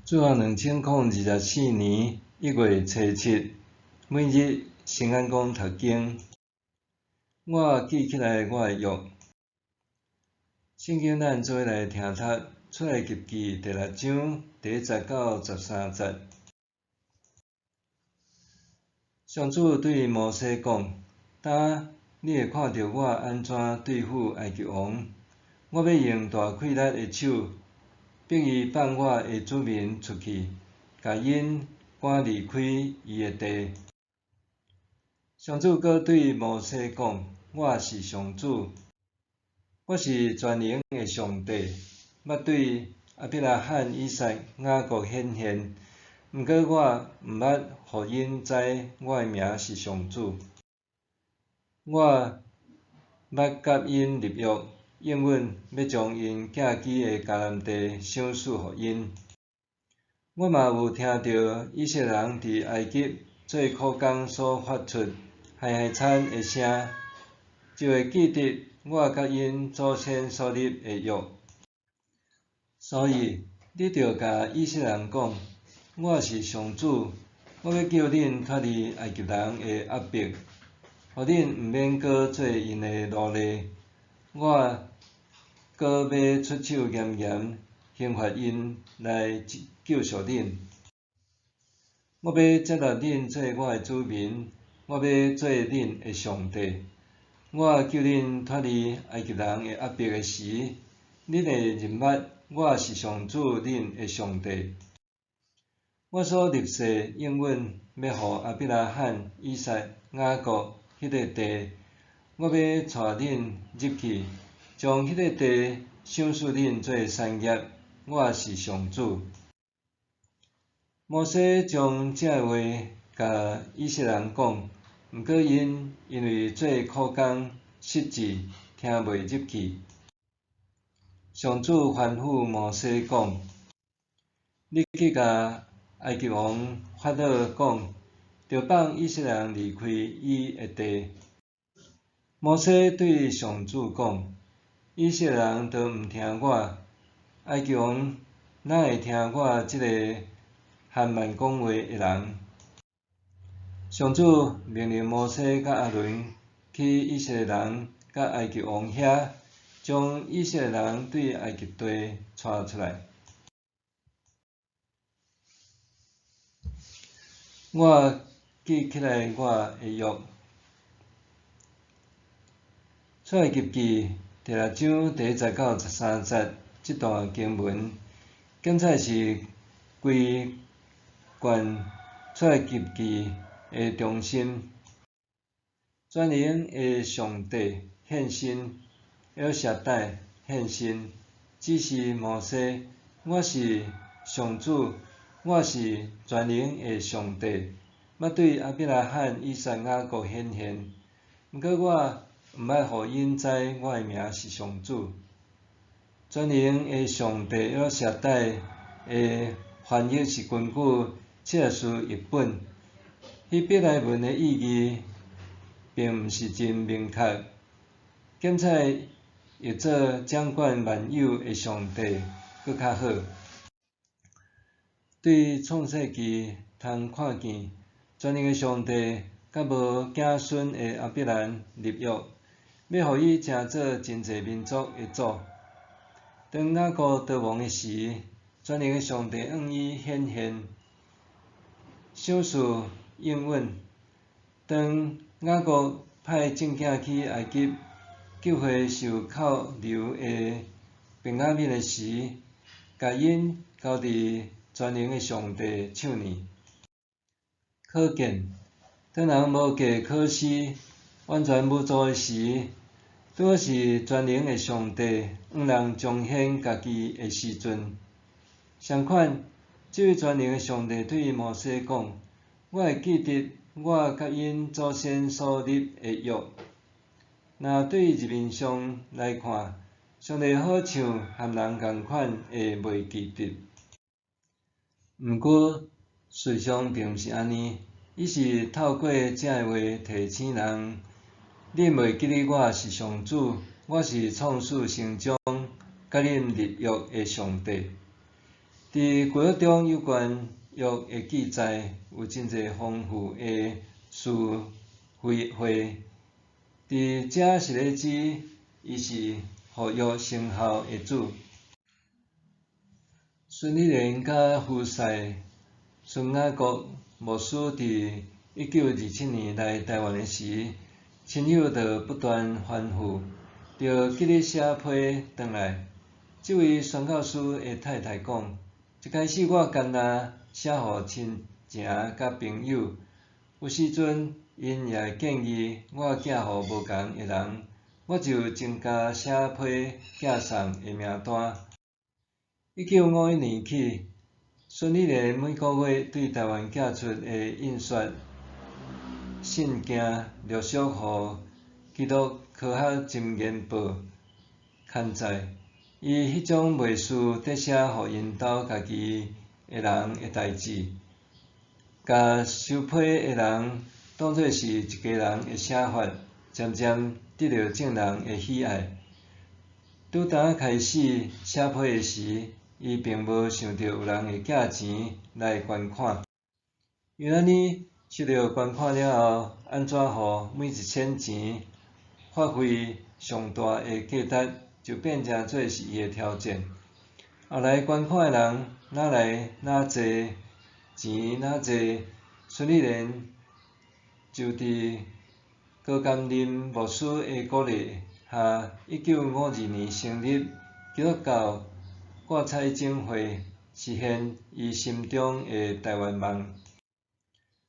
自从2024年1月初7，每日圣安宫读经，我记起来我会约。圣经咱做伙来听读出埃及记第6章第10到13节。上主对摩西讲：呾你会看到我安怎对付埃及王。我要用大气力的手，逼伊放我的子民出去，甲因赶离开伊的地。上主阁对摩西讲：我是上主，我是全能的上帝，捌对亚伯拉罕、以撒、雅各显现。毋过我毋捌互因知我的名是上主。我捌甲因立约，应允要将因寄居的迦南地赏赐互因。我嘛有听到以色列人伫埃及做苦工所发出嗨惨的声，就会记得我甲因祖先所立的约。所以你着甲以色列人讲：我是上主，我要叫恁脱离埃及人的压迫，互恁毋免搁做因的奴隶。我搁要出手严严刑罚因来救赎恁。我要接纳恁做我的子民，我要做恁的上帝。我救恁脱离埃及人的压迫的时，恁会认捌我是上主恁的上帝。我所立誓应允要互亚伯拉罕、以撒、雅各迄个地，我要带恁入去，将迄个地赏赐恁做产业。我是上主。摩西将这话甲以色列人讲，毋过因为做苦工失志，听袂入去。上主吩咐摩西讲：你去甲埃及王法老讲，着放以色列人离开伊的地。摩西对上主讲：以色列人都毋听我，埃及王哪会听我即个罕慢讲话的人？上主命令摩西甲阿伦去以色列人甲埃及王遐，将以色列人对埃及地带出来。我记起来我的约。出埃及记第6章第10到13节，这段经文，检采是规卷出埃及记的中心。全能的上帝现身，El Shaddai现身，指示摩西：我是上主，我是全能的上帝。捌对亚伯拉罕、以撒、雅各显现。毋过我毋捌互因知我的名是上主。全能的上帝El Shaddai的翻译是根据切斯译本，希伯来文的意义并毋是真明确，检采译做掌管万有的上帝搁较好。对创世纪通看见，全能的上帝甲无子孙的亚伯兰立约，要互伊成做真济民族的主。当雅各逃亡的时，全能的上帝向伊显现，赏赐应允。当雅各派正囝去埃及救回受扣留的便雅悯的时，甲因交伫全能的上帝手里。可见，当人无计可施、完全无助的时，拄好是全能的上帝向人彰显家己的时阵。相款，这位全能的上帝对摩西讲：我会记得我甲因祖先所立的约。若对字面上来看，上帝好像和人共款会袂记得。毋过，事实上并毋是安尼，伊是透过这话提醒人：恁袂记得我是上主，我是创始成终甲恁立约的上帝。伫规约中有关约的记载有真侪丰富的词汇，伫遮是咧指伊是互约生效的主。孙理莲甲夫婿孙雅国牧师伫1927年来台湾的时，亲友就不断吩咐，着记咧写批转来。这位宣教师的太太讲，一开始我干那写互亲情甲朋友，有时阵因也会建议我寄互无共的人，我就增加写批寄送的名单。1951年起，孙理莲每个月对台湾寄出的印刷信件，陆续互基督科学箴言报刊载。伊迄种袂输特写互因兜家己的人的代志，甲收批的人当作是一家人的写法，渐渐得到众人的喜爱。拄当开始写批的时，伊并无想到有人会寄钱来捐款。因安尼收到捐款了后，安怎互每一仙钱发挥上大的价值，就变成做是伊的挑战。后来捐款的人哪来哪济，钱哪济，孙理莲就伫高甘霖牧师的鼓励下，1952年成立基督教挂彩总会，实现伊心中的台湾梦。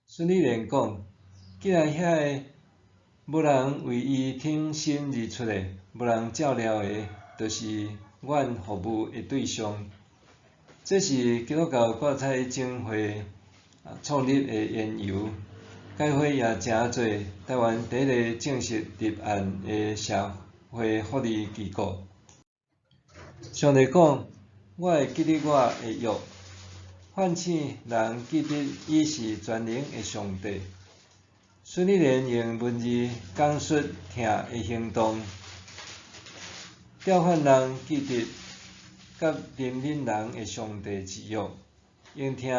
孙理莲讲，既然遐个无人为伊挺身而出的，无人照料的，就是阮服务的对象。这是基督教挂彩总会创立的缘由。该会也诚做台湾第一个正式立案的社会福利机构。上帝讲，我会记得我的约，唤醒人记得伊是全能的上帝。孙理莲用文字讲述听的行动，调唤人记得甲怜悯人的上帝之约，用听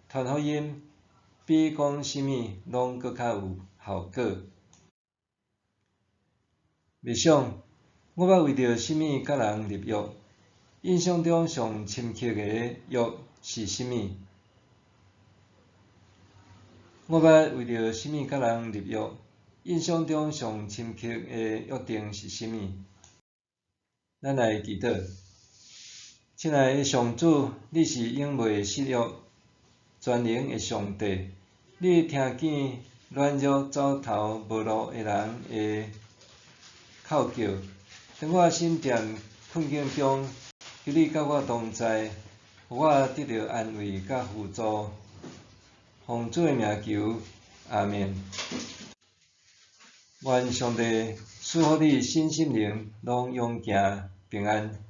传福音比讲啥物拢搁较有效果。默想，我捌为着啥物甲人立约？印象中上深刻的约是啥物？我捌为着啥物甲人立约？印象中上深刻的约定是啥物？咱来祈祷。亲爱的上主，你是永袂失约、全能的上帝。你听见软弱走投无路的人的哭叫，当我身在困境中，求你甲我同在，互我得到安慰甲扶助。奉主的名求，阿们。愿上帝赐福你身心灵拢永行平安。